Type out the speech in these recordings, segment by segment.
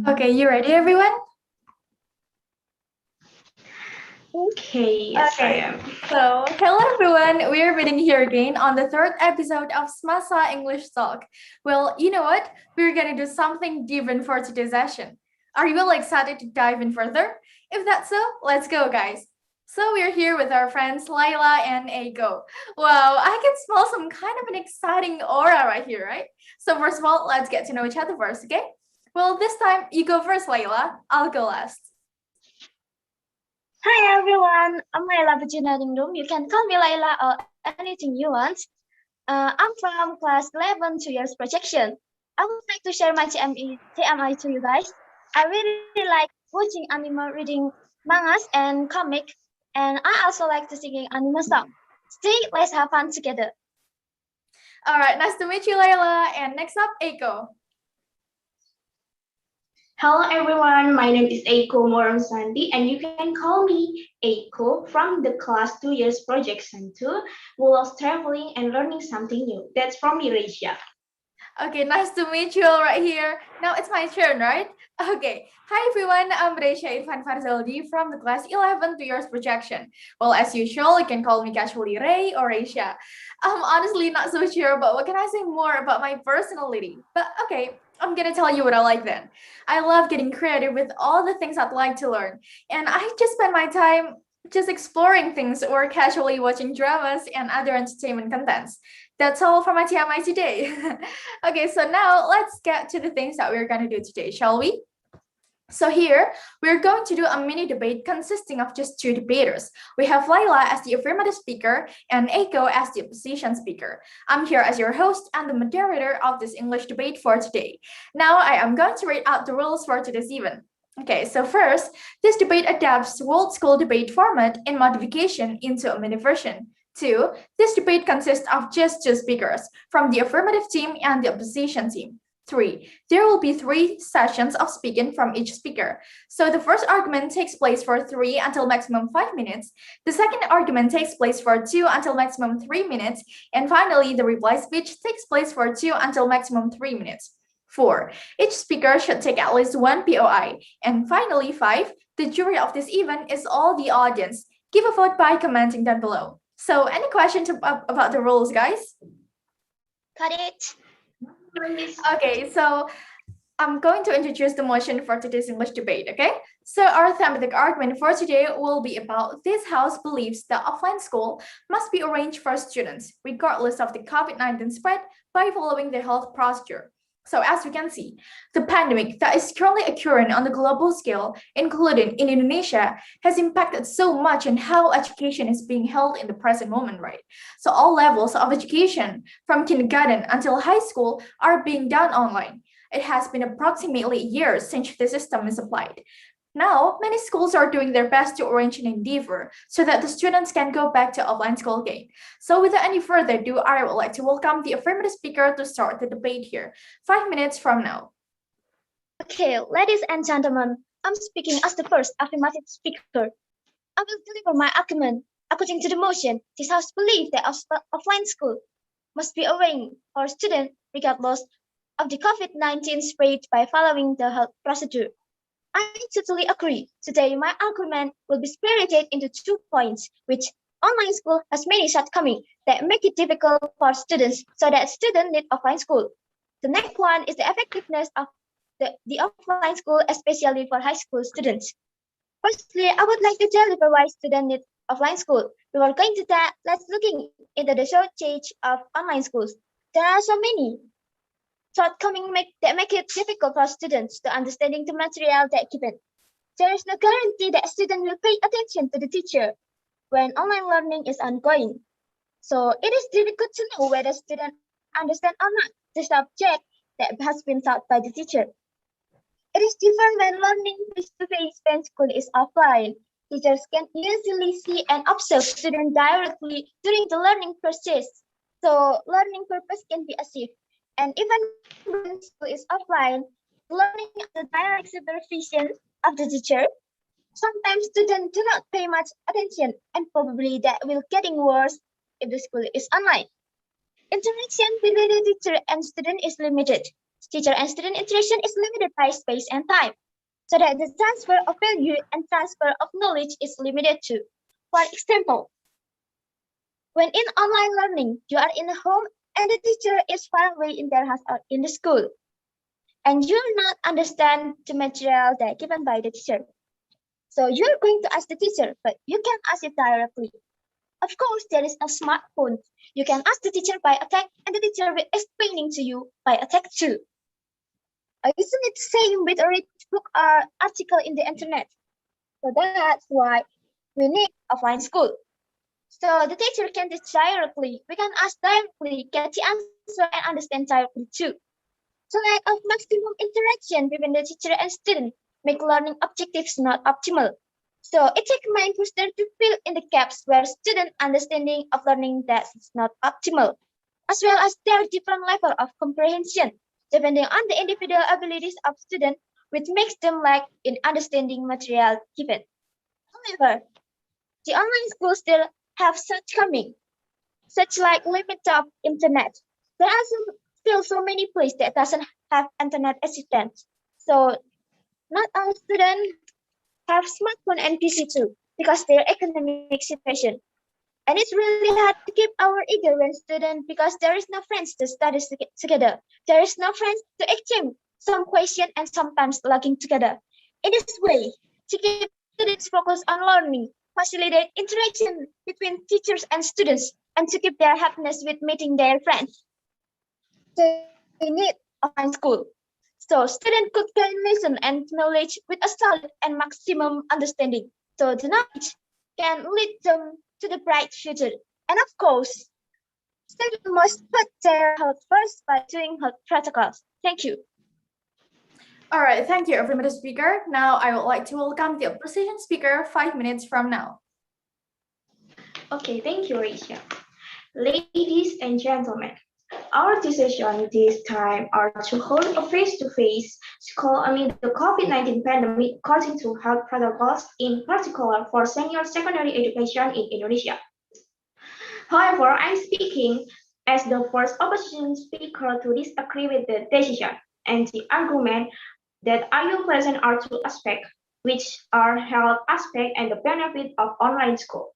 Okay, you ready, everyone? Okay, yes, I Okay, am. so hello everyone. We are meeting here again on the third episode of Smasa English Talk. Well, you know what? We're gonna do something different for today's session. Are you all excited to dive in further? If that's so, let's go, guys. So we're here with our friends Laila and Aiko. Wow, I can smell some kind of an exciting aura right here, right? So first of all, let's get to know each other first, okay? Well, this time you go first, Laila. I'll go last. Hi everyone, I'm Layla Bajinadingdum. You can call me Layla or anything you want. I'm from class 11, 2 years projection. I would like to share my TMI to you guys. I really like watching anime, reading mangas and comic, and I also like to singing anime song. Stay, let's have fun together. All right, nice to meet you, Layla. And next up, Aiko. Hello everyone, my name is Eiko Moram Sandi and you can call me Eiko from the class 2 years projection 2 who loves traveling and learning something new. That's from Malaysia. Okay, nice to meet you all right here. Now it's my turn, right? Okay. Hi everyone, I'm Resha Irfan Farzaldi from the class 11 2 years projection. Well, as usual, you can call me casually Ray or Resha. I'm honestly not so sure, but what can I say more about my personality? But okay, I'm gonna tell you what I like then. I love getting creative with all the things I'd like to learn. And I just spend my time just exploring things or casually watching dramas and other entertainment contents. That's all for my TMI today. Okay, so now let's get to the things that we're going to do today, shall we? So here, we're going to do a mini debate consisting of just two debaters. We have Laila as the affirmative speaker and Eiko as the opposition speaker. I'm here as your host and the moderator of this English debate for today. Now I am going to read out the rules for today's event. Okay, so first, this debate adapts World School debate format in modification into a mini version. Two, this debate consists of just two speakers from the affirmative team and the opposition team. Three, there will be 3 sessions of speaking from each speaker. So the first argument takes place for 3 until maximum 5 minutes. The second argument takes place for 2 until maximum 3 minutes. And finally, the reply speech takes place for 2 until maximum 3 minutes. 4, each speaker should take at least 1 POI. And finally, 5, the jury of this event is all the audience. Give a vote by commenting down below. So any questions about the rules, guys? Got it. Okay, so I'm going to introduce the motion for today's English debate, okay? So our thematic argument for today will be about this house believes that offline school must be arranged for students, regardless of the COVID-19 spread, by following the health procedure. So as we can see, the pandemic that is currently occurring on the global scale, including in Indonesia, has impacted so much on how education is being held in the present moment, right? So all levels of education, from kindergarten until high school, are being done online. It has been approximately a year since the system is applied. Now, many schools are doing their best to arrange an endeavor so that the students can go back to offline school again. So without any further ado, I would like to welcome the affirmative speaker to start the debate here, 5 minutes from now. Okay, ladies and gentlemen, I'm speaking as the first affirmative speaker. I will deliver my argument. According to the motion, this house believes that offline school must be arranged for students regardless of the COVID-19 spread by following the health procedure. I totally agree. Today, my argument will be spirited into 2 points, which online school has many shortcomings that make it difficult for students, so that students need offline school. The next one is the effectiveness of the offline school, especially for high school students. Firstly, I would like to deliver why students need offline school. Before going to that, let's looking into the shortage of online schools. There are so many shortcomings that make it difficult for students to understanding the material that given. There is no guarantee that students will pay attention to the teacher when online learning is ongoing. So it is difficult to know whether students understand or not the subject that has been taught by the teacher. It is different when learning face-to-face when school is offline. Teachers can easily see and observe students directly during the learning process. So learning purpose can be achieved. And even when school is offline, learning under direct supervision of the teacher, sometimes students do not pay much attention, and probably that will getting worse if the school is online. Interaction between the teacher and student is limited. Teacher and student interaction is limited by space and time, so that the transfer of value and transfer of knowledge is limited too. For example, when in online learning, you are in a home and the teacher is far away in their house or in the school, and you will not understand the material that given by the teacher. So you are going to ask the teacher, but you can ask it directly. Of course, there is a smartphone. You can ask the teacher by a text, and the teacher will explaining to you by a text too. Isn't it the same with a read book or article in the internet? So that's why we need offline school. So the teacher can teach directly. We can ask directly, get the answer, and understand directly too. So lack of maximum interaction between the teacher and student make learning objectives not optimal. So it takes mind booster to fill in the gaps where student understanding of learning that is not optimal, as well as their different level of comprehension, depending on the individual abilities of student, which makes them lack in understanding material given. However, the online schools still have such coming, such like limit of internet. There are still so many places that doesn't have internet assistance. So not all students have smartphone and PC too, because their economic situation. And it's really hard to keep our eager when students because there is no friends to study together. There is no friends to exchange some question and sometimes lagging together. In this way, to keep students focused on learning, facilitate interaction between teachers and students, and to keep their happiness with meeting their friends. They need offline school. So students could gain lesson and knowledge with a solid and maximum understanding. So the knowledge can lead them to the bright future. And of course, students must put their health first by doing health protocols. Thank you. All right, thank you, affirmative speaker. Now I would like to welcome the opposition speaker 5 minutes from now. Okay, thank you, Risha. Ladies and gentlemen, our decision this time are to hold a face-to-face school amid the COVID-19 pandemic according to health protocols, in particular for senior secondary education in Indonesia. However, I'm speaking as the first opposition speaker to disagree with the decision and the argument that argue present are two aspects, which are health aspect and the benefit of online school.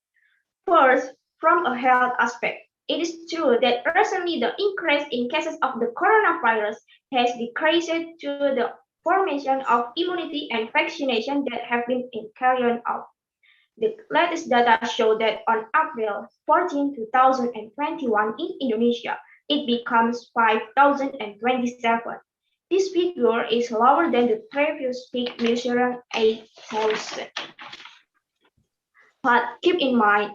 First, from a health aspect, it is true that recently the increase in cases of the coronavirus has decreased to the formation of immunity and vaccination that have been carried out. The latest data show that on April 14, 2021 in Indonesia, it becomes 5,027. This figure is lower than the previous peak measuring 8,000. But keep in mind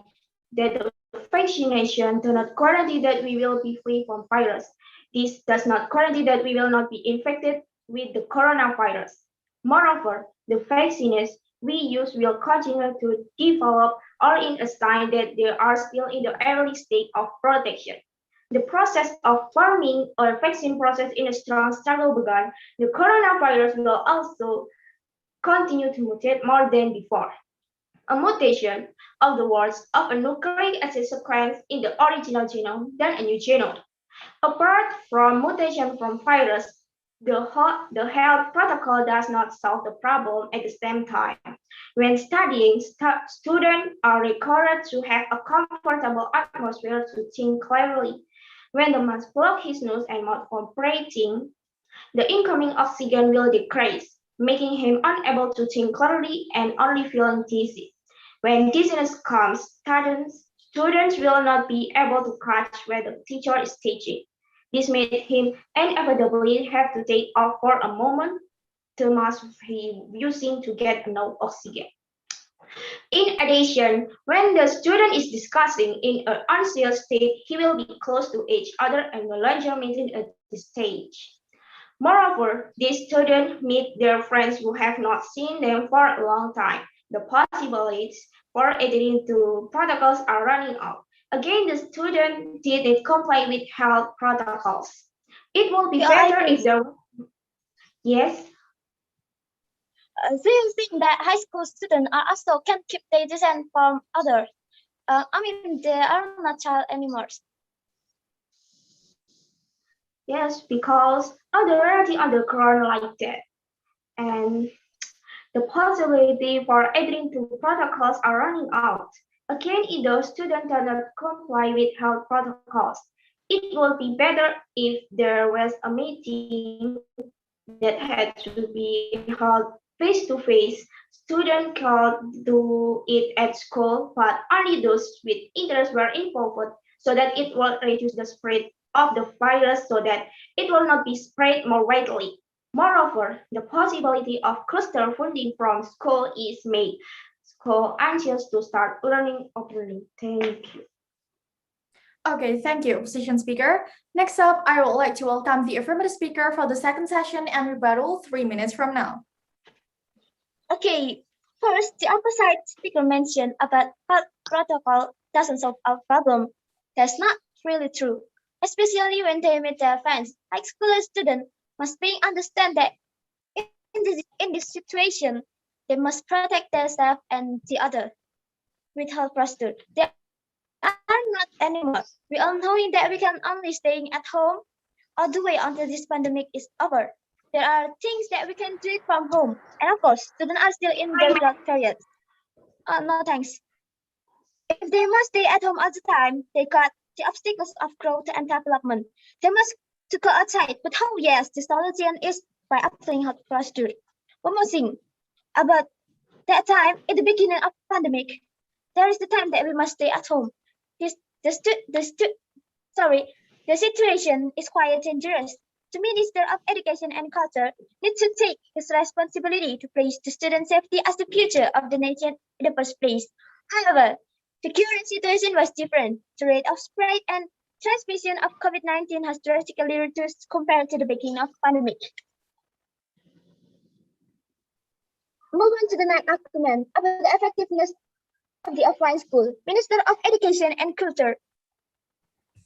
that the vaccination does not guarantee that we will be free from virus. This does not guarantee that we will not be infected with the coronavirus. Moreover, the vaccines we use will continue to develop or in a sign that they are still in the early stage of protection. The process of forming a vaccine process in a strong struggle began. The coronavirus will also continue to mutate more than before. A mutation of the words of a nucleic acid sequence in the original genome than a new genome. Apart from mutation from virus, the health protocol does not solve the problem at the same time. When studying, students are required to have a comfortable atmosphere to think clearly. When the mask blocks his nose and mouth from breathing, the incoming oxygen will decrease, making him unable to think clearly and only feeling dizzy. When dizziness comes, students will not be able to catch where the teacher is teaching. This made him inevitably have to take off for a moment the mask he using to get enough oxygen. In addition, when the student is discussing in an unsealed state, he will be close to each other and no longer maintain a stage. Moreover, these students meet their friends who have not seen them for a long time. The possibilities for adhering to protocols are running out. Again, the student didn't comply with health protocols. It will be better if there. Yes. Do you think that high school students are also can keep their distance from others? They are not child anymore. Yes, because already underground like that. And the possibility for adhering to protocols are running out. Again, if those students do not comply with health protocols, it will be better if there was a meeting that had to be held face-to-face. Students could do it at school, but only those with interest were involved so that it will reduce the spread of the virus so that it will not be spread more widely. Moreover, the possibility of cluster funding from school is made school anxious to start learning openly. Thank you. Okay, thank you, session speaker. Next up, I would like to welcome the affirmative speaker for the second session and rebuttal 3 minutes from now. Okay, first, the opposite speaker mentioned about health protocol doesn't solve our problem. That's not really true, especially when they meet their friends. Like school students must be understand that in this situation, they must protect themselves and the other with health posture. They are not anymore. We all knowing that we can only staying at home all the way until this pandemic is over. There are things that we can do it from home. And of course, students are still in their without periods. No thanks. If they must stay at home all the time, they got the obstacles of growth and development. They must to go outside. But how? Yes, the solution is by applying health posture. One more thing about that time in the beginning of pandemic, there is the time that we must stay at home. This the stu- the stu- sorry, the situation is quite dangerous. The Minister of Education and Culture needs to take his responsibility to place the student safety as the future of the nation in the first place. However, the current situation was different. The rate of spread and transmission of COVID-19 has drastically reduced compared to the beginning of the pandemic. Move on to the next argument about the effectiveness of the offline school. Minister of Education and Culture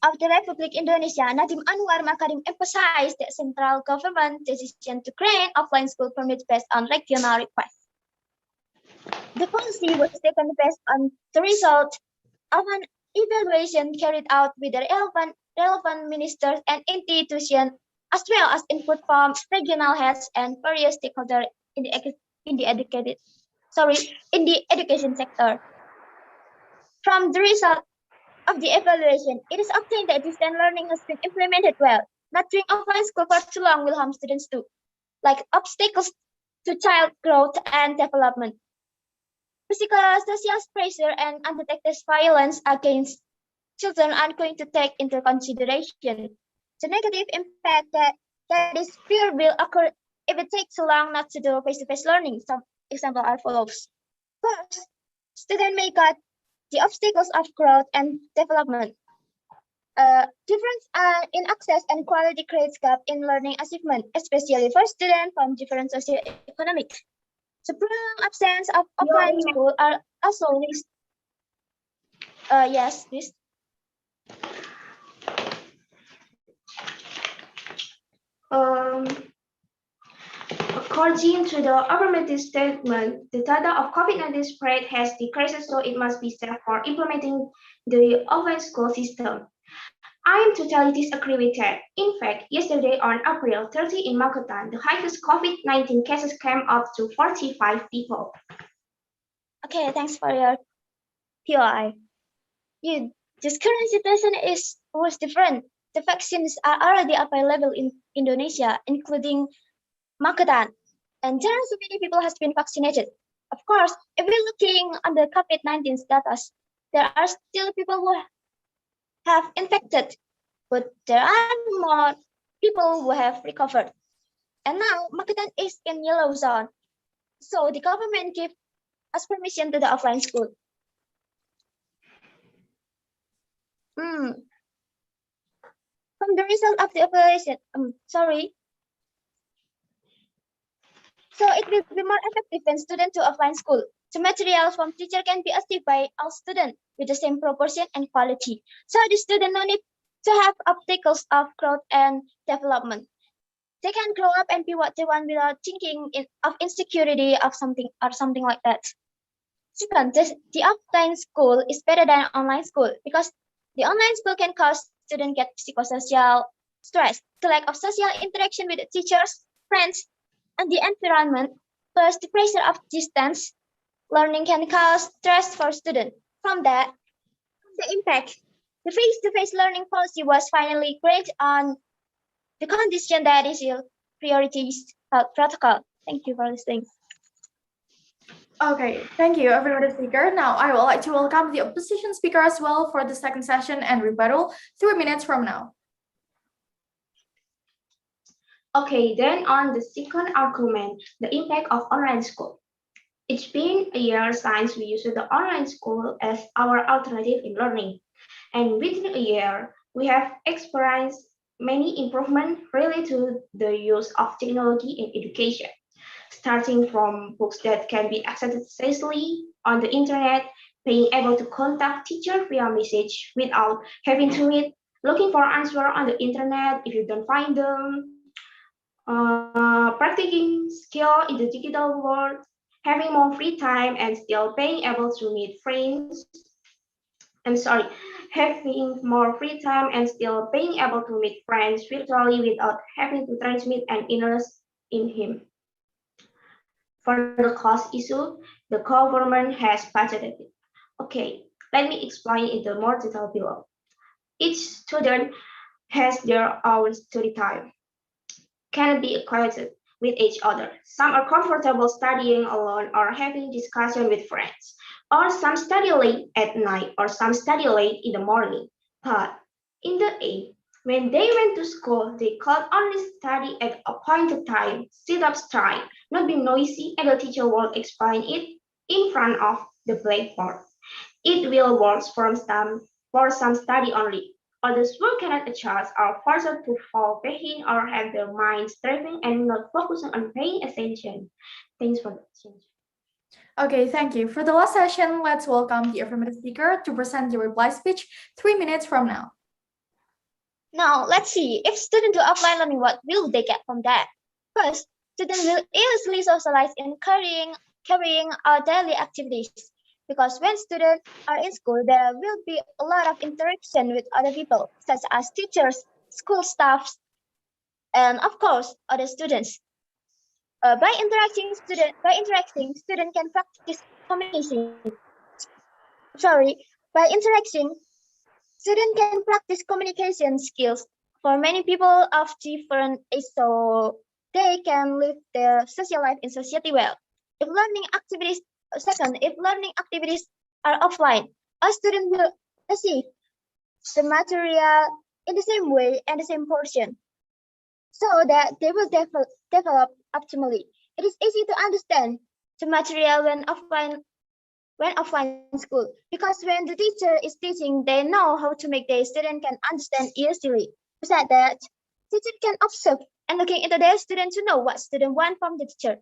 of the Republic Indonesia, Nadiem Anwar Makarim emphasized that central government decision to grant offline school permits based on regional requests. The policy was taken based on the result of an evaluation carried out with the relevant ministers and institutions, as well as input from regional heads and various stakeholders in the education sector. From the result of the evaluation, it is obtained that distance learning has been implemented well. Not doing offline school for too long will harm students too, like obstacles to child growth and development. Physical social pressure and undetected violence against children are going to take into consideration. The negative impact that is fear will occur if it takes so long not to do face-to-face learning. Some examples are follows. First, students may got the obstacles of growth and development. Difference in access and quality creates gap in learning achievement, especially for students from different socioeconomic. The prolonged absence of offline school are also risks. Yes, this. Um, According to the affirmative statement, the data of COVID-19 spread has decreased, so it must be safe for implementing the offline school system. I am totally disagree with that. In fact, yesterday on April 30 in MAGETAN, the highest COVID-19 cases came up to 45 people. Okay, thanks for your POI. This current situation was different. The vaccines are already available in Indonesia, including MAGETAN, and there are so many people has been vaccinated. Of course, if we're looking on the COVID-19 status, there are still people who have infected, but there are more people who have recovered. And now MAGETAN is in yellow zone, so the government gave us permission to the offline school. From the result of the evaluation, so it will be more effective when students to offline school. The material from teacher can be achieved by all students with the same proportion and quality. So the student no need to have obstacles of growth and development. They can grow up and be what they want without thinking of insecurity of something like that. Second, the offline school is better than online school because the online school can cause students get psychosocial stress, the lack of social interaction with the teachers, friends, and the environment, plus the pressure of distance learning can cause stress for students. From that, the impact, the face-to-face learning policy was finally granted on the condition that is your priorities health protocol. Thank you for listening. Okay, thank you, everybody speaker. Now, I would like to welcome the opposition speaker as well for the second session and rebuttal 3 minutes from now. Okay, then on the second argument, the impact of online school. It's been a year since we used the online school as our alternative in learning. And within a year, we have experienced many improvements related to the use of technology in education, starting from books that can be accessed safely on the internet, being able to contact teacher via message without having to read, looking for answer on the internet if you don't find them, practicing skill in the digital world, having more free time and still being able to meet friends. I'm sorry, having more free time and still being able to meet friends virtually without having to transmit an interest in him. For the cost issue, the government has budgeted it. Okay, let me explain in the more detail below. Each student has their own study time, cannot be equated with each other. Some are comfortable studying alone or having discussion with friends, or some study late at night, or some study late in the morning. But in the end, when they went to school, they could only study at appointed time, sit up straight, not be noisy, and the teacher will explain it in front of the blackboard. It will work for some study only. Others who cannot adjust are forced to fall behind or have their minds drifting and not focusing on paying attention. Thanks for the attention. Okay, thank you. For the last session, let's welcome the affirmative speaker to present the reply speech 3 minutes from now. Now, let's see, if students do offline learning, what will they get from that? First, students will easily socialize in carrying out daily activities. Because when students are in school, there will be a lot of interaction with other people, such as teachers, school staffs, and of course, other students. By interacting, student can practice communication. By interacting, student can practice communication skills for many people of different ages, so they can live their social life in society well. If learning activities are offline, a student will receive the material in the same way and the same portion, so that they will develop optimally. It is easy to understand the material when offline school, because when the teacher is teaching, they know how to make their student can understand easily. Besides that, teacher can observe and looking into their student to know what student want from the teacher.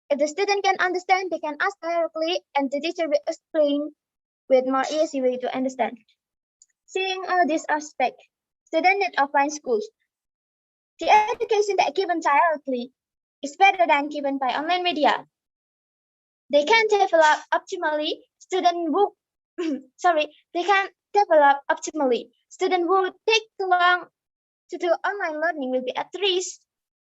If the student can understand, they can ask directly and the teacher will explain with more easy way to understand. Seeing all these aspects, student need offline schools. The education that given directly is better than given by online media. They can develop optimally. Student who take too long to do online learning will be at risk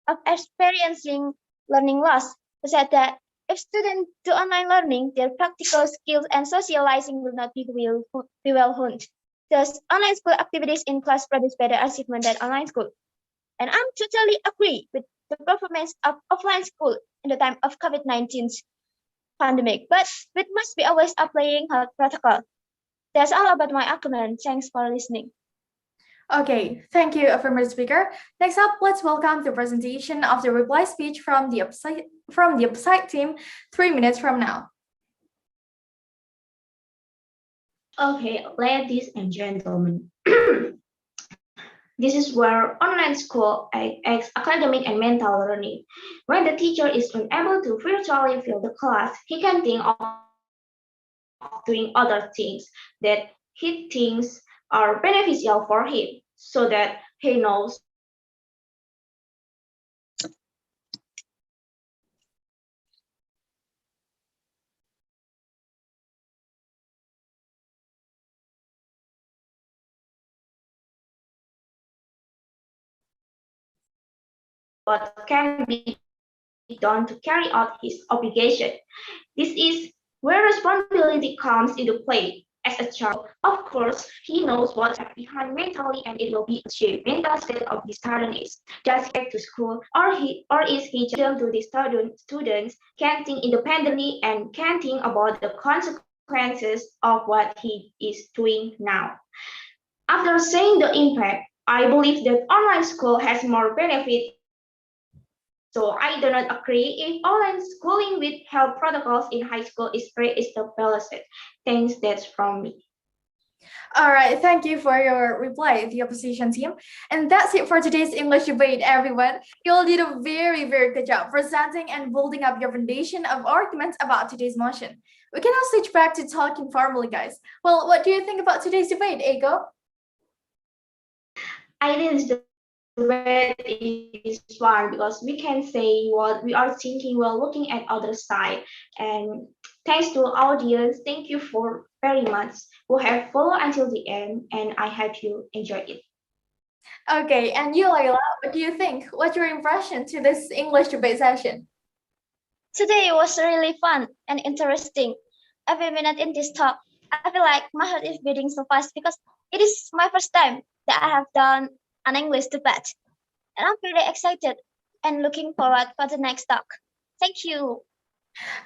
of experiencing learning loss. Said that if students do online learning, their practical skills and socializing will not be well honed. Thus, online school activities in class produce better achievement than online school. And I'm totally agree with the performance of offline school in the time of COVID-19 pandemic, but we must be always applying health protocol. That's all about my argument. Thanks for listening. Okay, thank you, affirmative speaker. Next up, let's welcome the presentation of the reply speech from the opposite team 3 minutes from now. Okay, ladies and gentlemen. This is where online school acts academic and mental learning. When the teacher is unable to virtually fill the class, he can think of doing other things that he thinks are beneficial for him, so that he knows what can be done to carry out his obligation. This is where responsibility comes into play. As a child, of course, he knows what's behind mentally and it will be achieved. Mental state of the student is just get to school or is he just to the students can think independently and can think about the consequences of what he is doing now. After seeing the impact, I believe that online school has more benefit. So I do not agree if online schooling with health protocols in high school is established. Thanks, that's from me. All right, thank you for your reply, the opposition team. And that's it for today's English debate, everyone. You all did a very, very good job presenting and building up your foundation of arguments about today's motion. We can now switch back to talking formally, guys. Well, what do you think about today's debate, Ego? I think the debate is fun because we can say what we are thinking while looking at other side. And thanks to audience, thank you for very much who have followed until the end, and I hope you enjoyed it. Okay, and you, Layla, what do you think? What's your impression to this English debate session? Today was really fun and interesting. Every minute in this talk, I feel like my heart is beating so fast because it is my first time that I have done an English debate. And I'm very excited and looking forward for the next talk. Thank you.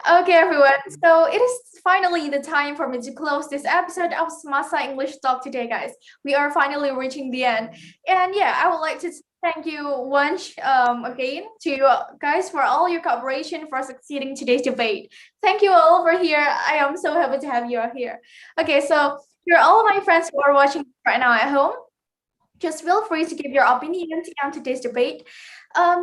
Okay, everyone. So it is finally the time for me to close this episode of Semasa English Talk today, guys. We are finally reaching the end. And yeah, I would like to thank you once again to you guys for all your cooperation for succeeding today's debate. Thank you all over here. I am so happy to have you all here. Okay, so for all of my friends who are watching right now at home, just feel free to give your opinions on today's debate.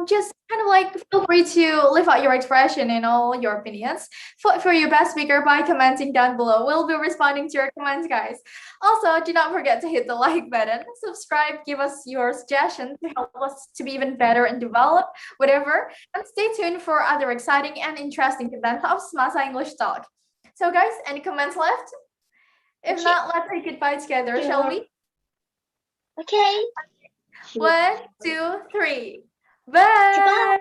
Just kind of like feel free to leave out your expression and all your opinions for your best speaker by commenting down below. We'll be responding to your comments, guys. Also, do not forget to hit the like button, subscribe, give us your suggestions to help us to be even better and develop whatever. And stay tuned for other exciting and interesting content of Semasa English Talk. So, guys, any comments left? If not, let's say goodbye together, shall we? Okay. 1, 2, 3. Bye. Goodbye.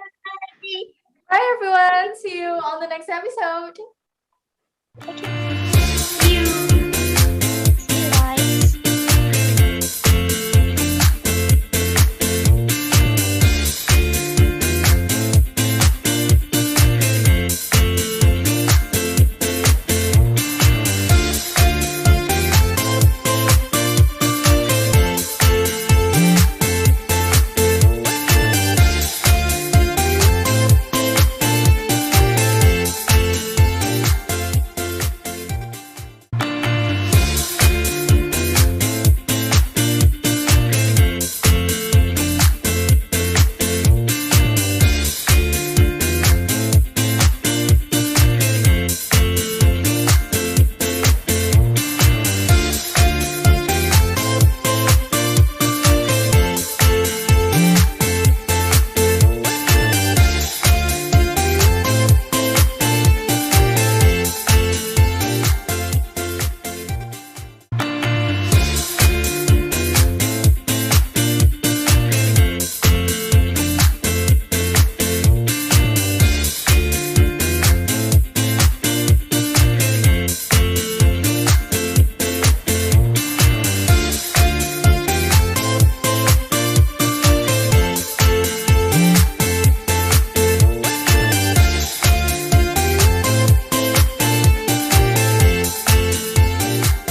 Bye, everyone. See you on the next episode. Okay.